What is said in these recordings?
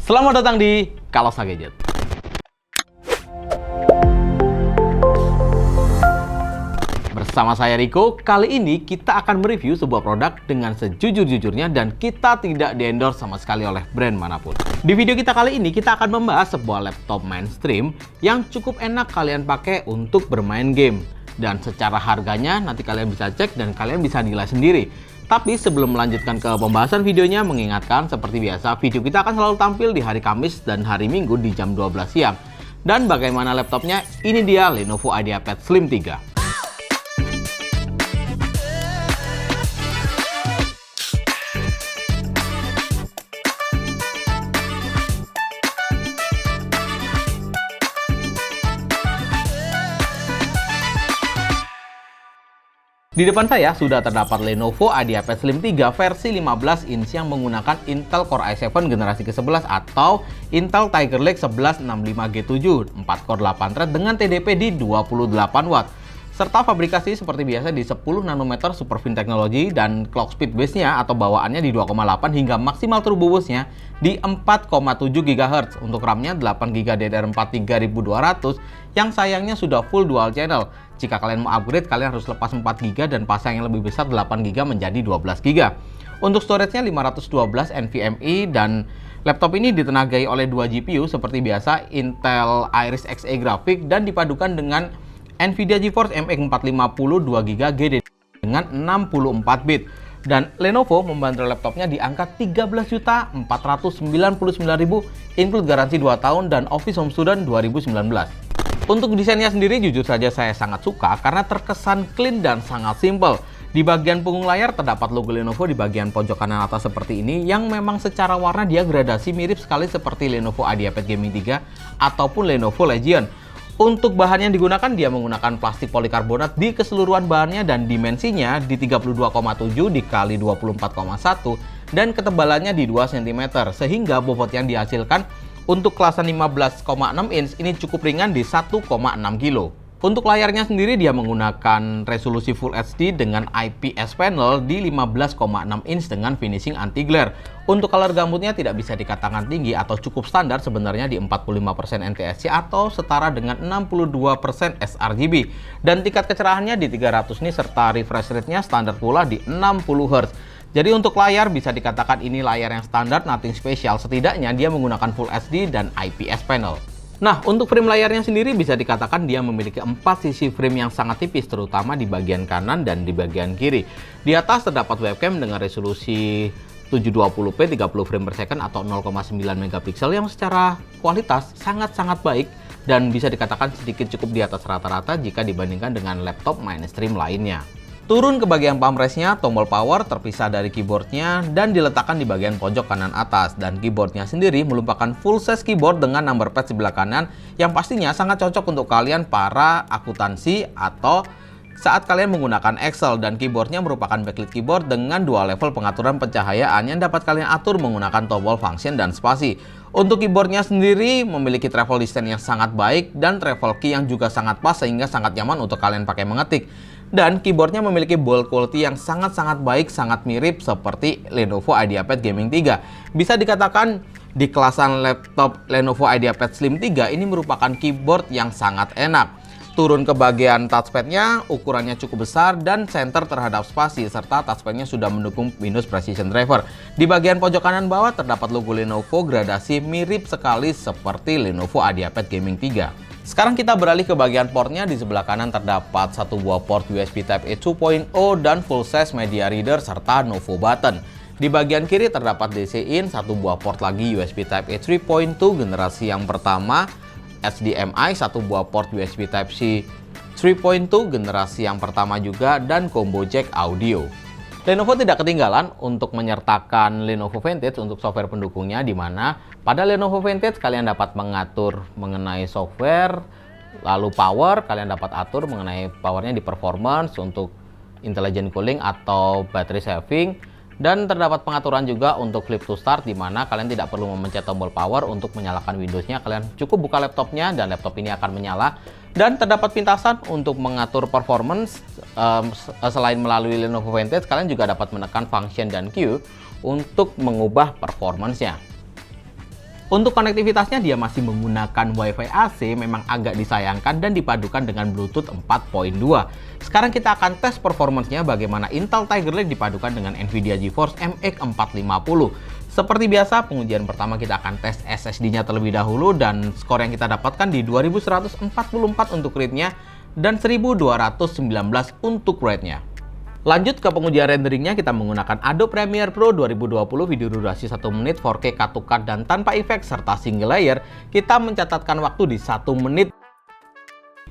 Selamat datang di Kalosa Gadget. Bersama saya Riko, kali ini kita akan mereview sebuah produk dengan sejujur-jujurnya dan kita tidak di-endorse sama sekali oleh brand manapun. Di video kita kali ini kita akan membahas sebuah laptop mainstream yang cukup enak kalian pakai untuk bermain game. Dan secara harganya nanti kalian bisa cek dan kalian bisa nilai sendiri. Tapi sebelum melanjutkan ke pembahasan videonya, mengingatkan seperti biasa video kita akan selalu tampil di hari Kamis dan hari Minggu di jam 12 siang. Dan bagaimana laptopnya? Ini dia Lenovo IdeaPad Slim 3. Di depan saya sudah terdapat Lenovo IdeaPad Slim 3 versi 15 inch yang menggunakan Intel Core i7 generasi ke-11 atau Intel Tiger Lake 1165G7, 4 core 8 thread dengan TDP di 28 watt. Serta fabrikasi seperti biasa di 10 nanometer Superfin Technology dan clock speed base-nya atau bawaannya di 2,8 hingga maksimal turbo boost-nya di 4,7 GHz. Untuk RAM-nya 8GB DDR4 3200 yang sayangnya sudah full dual channel. Jika kalian mau upgrade, kalian harus lepas 4GB dan pasang yang lebih besar 8GB menjadi 12GB. Untuk storage-nya 512 NVMe dan laptop ini ditenagai oleh 2 GPU seperti biasa Intel Iris Xe grafik dan dipadukan dengan Nvidia GeForce MX 450 2GB dengan 64 bit. Dan Lenovo membanderol laptopnya di angka 13.499.000 include garansi 2 tahun dan Office Home Student 2019. Untuk desainnya sendiri jujur saja saya sangat suka karena terkesan clean dan sangat simple. Di bagian punggung layar terdapat logo Lenovo di bagian pojok kanan atas seperti ini yang memang secara warna dia gradasi mirip sekali seperti Lenovo IdeaPad Gaming 3 ataupun Lenovo Legion. Untuk bahan yang digunakan, dia menggunakan plastik polikarbonat di keseluruhan bahannya dan dimensinya di 32,7 dikali 24,1 dan ketebalannya di 2 cm sehingga bobot yang dihasilkan untuk kelasan 15,6 inch ini cukup ringan di 1,6 kg. Untuk layarnya sendiri dia menggunakan resolusi Full HD dengan IPS panel di 15,6 inch dengan finishing anti glare. Untuk color gambutnya tidak bisa dikatakan tinggi atau cukup standar, sebenarnya di 45% NTSC atau setara dengan 62% sRGB. Dan tingkat kecerahannya di 300 nits serta refresh rate-nya standar pula di 60 Hz. Jadi untuk layar bisa dikatakan ini layar yang standar, nothing special. Setidaknya dia menggunakan Full HD dan IPS panel. Nah, untuk frame layarnya sendiri bisa dikatakan dia memiliki 4 sisi frame yang sangat tipis, terutama di bagian kanan dan di bagian kiri. Di atas terdapat webcam dengan resolusi 720p 30 frame per second atau 0,9 megapiksel yang secara kualitas sangat-sangat baik dan bisa dikatakan sedikit cukup di atas rata-rata jika dibandingkan dengan laptop mainstream lainnya. Turun ke bagian palm rest-nya, tombol power terpisah dari keyboardnya dan diletakkan di bagian pojok kanan atas. Dan keyboardnya sendiri merupakan full size keyboard dengan number pad sebelah kanan yang pastinya sangat cocok untuk kalian para akuntansi atau saat kalian menggunakan Excel. Dan keyboardnya merupakan backlit keyboard dengan dua level pengaturan pencahayaan yang dapat kalian atur menggunakan tombol function dan spasi. Untuk keyboardnya sendiri memiliki travel distance yang sangat baik dan travel key yang juga sangat pas sehingga sangat nyaman untuk kalian pakai mengetik. Dan keyboardnya memiliki build quality yang sangat-sangat baik, sangat mirip seperti Lenovo IdeaPad Gaming 3. Bisa dikatakan di kelasan laptop Lenovo IdeaPad Slim 3 ini merupakan keyboard yang sangat enak. Turun ke bagian touchpadnya, ukurannya cukup besar dan center terhadap spasi, serta touchpadnya sudah mendukung Windows Precision Driver. Di bagian pojok kanan bawah terdapat logo Lenovo gradasi mirip sekali seperti Lenovo IdeaPad Gaming 3. Sekarang kita beralih ke bagian portnya. Di sebelah kanan terdapat satu buah port USB Type-A 2.0 dan full size media reader serta Novo button. Di bagian kiri terdapat DC-in, satu buah port lagi USB Type-A 3.2 generasi yang pertama, HDMI, satu buah port USB Type-C 3.2 generasi yang pertama juga, dan combo jack audio. Lenovo tidak ketinggalan untuk menyertakan Lenovo Vantage untuk software pendukungnya, di mana pada Lenovo Vantage kalian dapat mengatur mengenai software, lalu power, kalian dapat atur mengenai powernya di performance, untuk intelligent cooling atau battery saving, dan terdapat pengaturan juga untuk flip to start, di mana kalian tidak perlu memencet tombol power untuk menyalakan Windows-nya, kalian cukup buka laptopnya dan laptop ini akan menyala. Dan terdapat pintasan untuk mengatur performance. Selain melalui Lenovo Vantage, kalian juga dapat menekan function dan Q untuk mengubah performance-nya. Untuk konektivitasnya dia masih menggunakan Wi-Fi AC, memang agak disayangkan dan dipadukan dengan Bluetooth 4.2. Sekarang kita akan tes performance-nya bagaimana Intel Tiger Lake dipadukan dengan Nvidia GeForce MX 450. Seperti biasa, pengujian pertama kita akan tes SSD-nya terlebih dahulu dan skor yang kita dapatkan di 2144 untuk read-nya dan 1219 untuk write-nya. Lanjut ke pengujian renderingnya, kita menggunakan Adobe Premiere Pro 2020 video durasi 1 menit 4K cut to cut dan tanpa efek serta single layer. Kita mencatatkan waktu di 1 menit.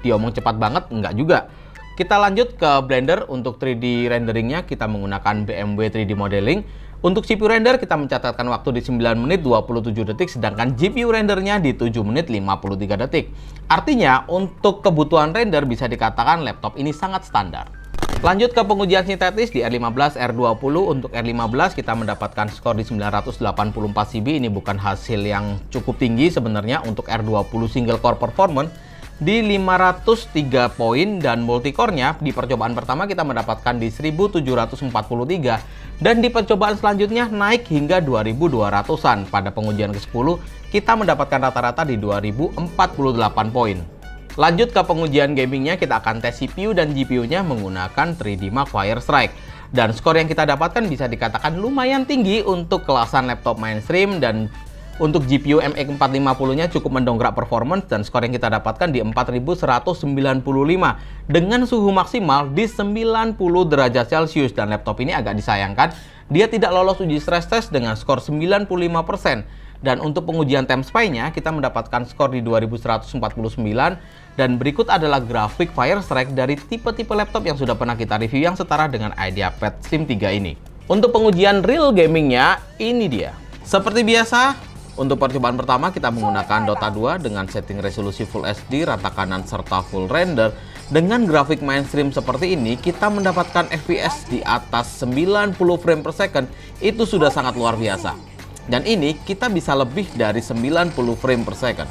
Diomong cepat banget? Enggak juga. Kita lanjut ke Blender. Untuk 3D renderingnya kita menggunakan BMW 3D Modeling. Untuk CPU render kita mencatatkan waktu di 9 menit 27 detik, sedangkan GPU rendernya di 7 menit 53 detik. Artinya untuk kebutuhan render bisa dikatakan laptop ini sangat standar. Lanjut ke pengujian sintetis di R15 R20. Untuk R15 kita mendapatkan skor di 984 CB. Ini bukan hasil yang cukup tinggi sebenarnya. Untuk R20 single core performance di 503 poin dan multicore-nya di percobaan pertama kita mendapatkan di 1743 dan di percobaan selanjutnya naik hingga 2200-an. Pada pengujian ke-10 kita mendapatkan rata-rata di 2048 poin. Lanjut ke pengujian gamingnya, kita akan tes CPU dan GPU-nya menggunakan 3D Mark Firestrike. Dan skor yang kita dapatkan bisa dikatakan lumayan tinggi untuk kelasan laptop mainstream, dan untuk GPU MX 450-nya cukup mendongkrak performance dan skor yang kita dapatkan di 4195 dengan suhu maksimal di 90 derajat Celcius. Dan laptop ini agak disayangkan, dia tidak lolos uji stress test dengan skor 95%. Dan untuk pengujian TemSpy-nya kita mendapatkan skor di 2149 dan berikut adalah grafik Firestrike dari tipe-tipe laptop yang sudah pernah kita review yang setara dengan IdeaPad Sim 3 ini. Untuk pengujian real gamingnya ini dia. Seperti biasa, untuk percobaan pertama kita menggunakan Dota 2 dengan setting resolusi Full HD, rata kanan serta full render. Dengan grafik mainstream seperti ini, kita mendapatkan FPS di atas 90 frame per second. Itu sudah sangat luar biasa. Dan ini kita bisa lebih dari 90 frame per second.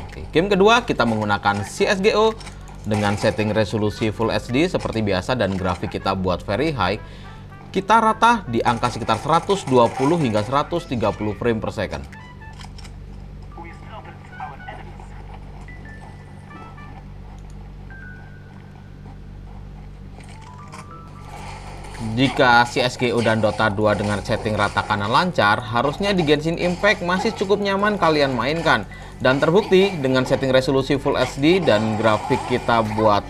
Oke, game kedua kita menggunakan CSGO dengan setting resolusi Full HD seperti biasa dan grafik kita buat very high. Kita rata di angka sekitar 120 hingga 130 frame per second. Jika CSGO dan Dota 2 dengan setting rata kanan lancar, harusnya di Genshin Impact masih cukup nyaman kalian mainkan. Dan terbukti dengan setting resolusi Full HD dan grafik kita buat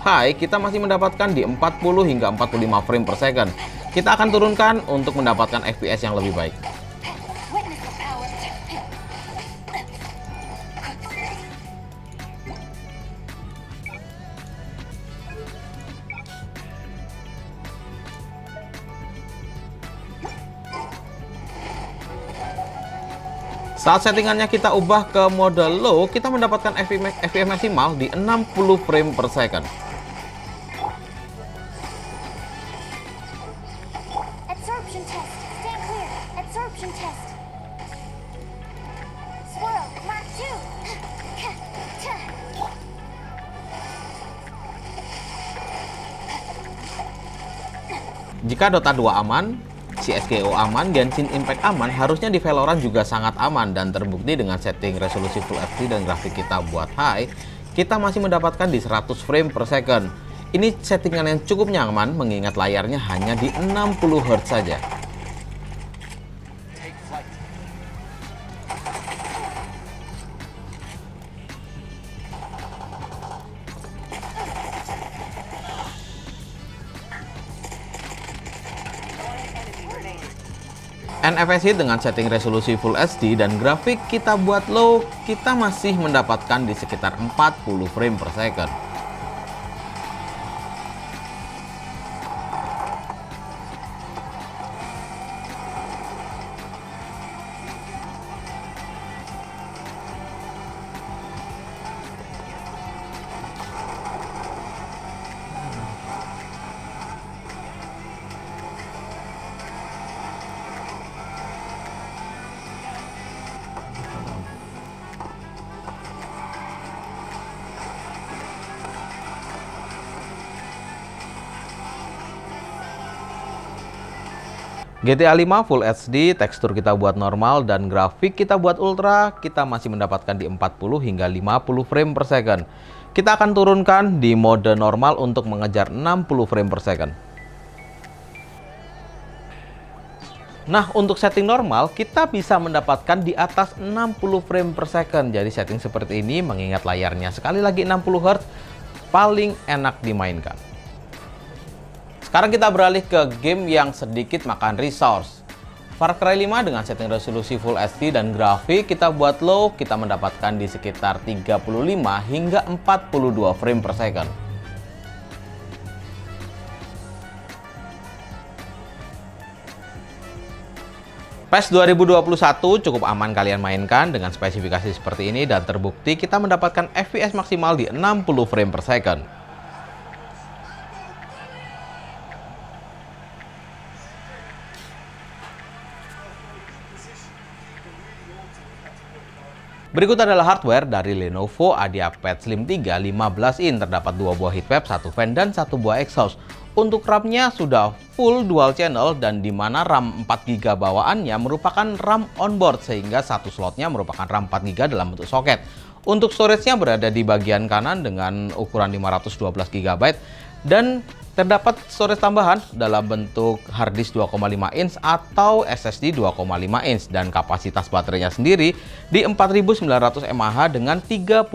high, kita masih mendapatkan di 40 hingga 45 frame per second. Kita akan turunkan untuk mendapatkan FPS yang lebih baik. Saat settingannya kita ubah ke mode low, kita mendapatkan FPS maksimal di 60 frame per second. Absorption test. Stand clear. Absorption test. Swirl. Mark 2. Jika Dota 2 aman, CSGO aman, Genshin Impact aman, harusnya di Valorant juga sangat aman. Dan terbukti dengan setting resolusi Full HD dan grafik kita buat high, kita masih mendapatkan di 100 frame per second. Ini settingan yang cukup nyaman mengingat layarnya hanya di 60 Hz saja. NFC dengan setting resolusi Full HD dan grafik kita buat low, kita masih mendapatkan di sekitar 40 frame per second. GTA 5 Full HD, tekstur kita buat normal, dan grafik kita buat ultra, kita masih mendapatkan di 40 hingga 50 frame per second. Kita akan turunkan di mode normal untuk mengejar 60 frame per second. Nah, untuk setting normal, kita bisa mendapatkan di atas 60 frame per second. Jadi setting seperti ini, mengingat layarnya sekali lagi 60 Hz, paling enak dimainkan. Sekarang kita beralih ke game yang sedikit makan resource. Far Cry 5 dengan setting resolusi Full HD dan grafik kita buat low, kita mendapatkan di sekitar 35 hingga 42 frame per second. PES 2021 cukup aman kalian mainkan dengan spesifikasi seperti ini, dan terbukti kita mendapatkan FPS maksimal di 60 frame per second. Berikut adalah hardware dari Lenovo IdeaPad Slim 3 15 in. Terdapat 2 buah heatmap, 1 fan, dan 1 buah exhaust. Untuk RAM-nya sudah full dual channel, dan di mana RAM 4GB bawaannya merupakan RAM onboard, sehingga satu slotnya merupakan RAM 4GB dalam bentuk soket. Untuk storage-nya berada di bagian kanan dengan ukuran 512GB, dan terdapat storage tambahan dalam bentuk harddisk 2,5 inch atau SSD 2,5 inch, dan kapasitas baterainya sendiri di 4900 mAh dengan 38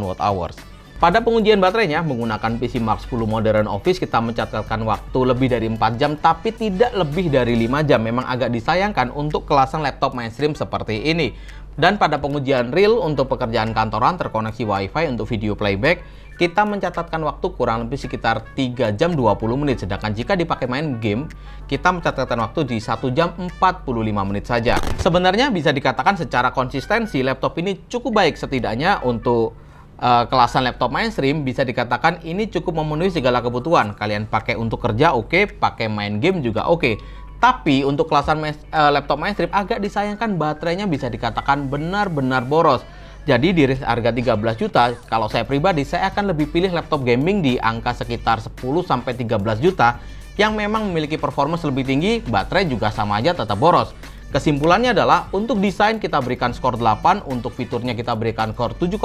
Wh. Pada pengujian baterainya menggunakan PC Mark 10 Modern Office, kita mencatatkan waktu lebih dari 4 jam tapi tidak lebih dari 5 jam. Memang agak disayangkan untuk kelasan laptop mainstream seperti ini. Dan pada pengujian real untuk pekerjaan kantoran terkoneksi WiFi untuk video playback, kita mencatatkan waktu kurang lebih sekitar 3 jam 20 menit. Sedangkan jika dipakai main game, kita mencatatkan waktu di 1 jam 45 menit saja. Sebenarnya bisa dikatakan secara konsistensi laptop ini cukup baik, setidaknya untuk kelasan laptop mainstream bisa dikatakan ini cukup memenuhi segala kebutuhan. Kalian pakai untuk kerja oke, pakai main game juga oke. Tapi untuk kelasan laptop mainstream agak disayangkan baterainya bisa dikatakan benar-benar boros. Jadi di harga 13 juta, kalau saya pribadi saya akan lebih pilih laptop gaming di angka sekitar 10-13 juta yang memang memiliki performance lebih tinggi, baterai juga sama aja tetap boros. Kesimpulannya adalah untuk desain kita berikan skor 8, untuk fiturnya kita berikan skor 7,5,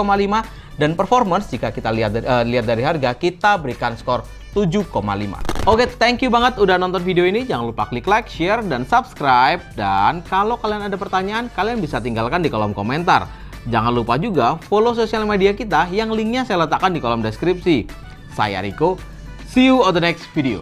dan performance jika kita lihat dari harga kita berikan skor 7,5. Oke, thank you banget udah nonton video ini. Jangan lupa klik like, share, dan subscribe. Dan kalau kalian ada pertanyaan, kalian bisa tinggalkan di kolom komentar. Jangan lupa juga follow sosial media kita yang linknya saya letakkan di kolom deskripsi. Saya Riko, see you on the next video.